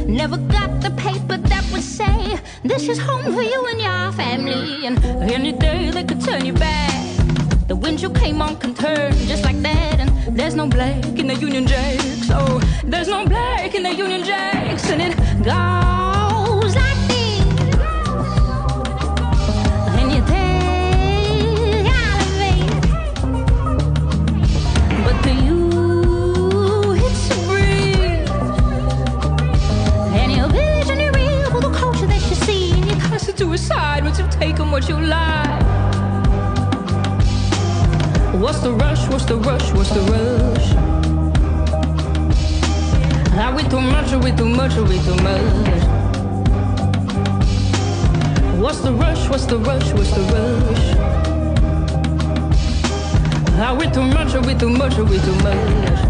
Never got the paper that would say this is home for you and your family. And any day they could turn you back. The windshield came on, can turn just like that. And there's no black in the Union Jacks. Oh, there's no black in the Union Jacks. And it goes like this. And you take elevate, but to you it's a breeze. And your vision is real for the culture that you see. And you cast it to a side once you've taken what you like. What's the rush? What's the rush? What's the rush? Are we too much? Are we too much? Are we too much? What's the rush? What's the rush? What's the rush? Are we too much? Are we too much? Are we too much?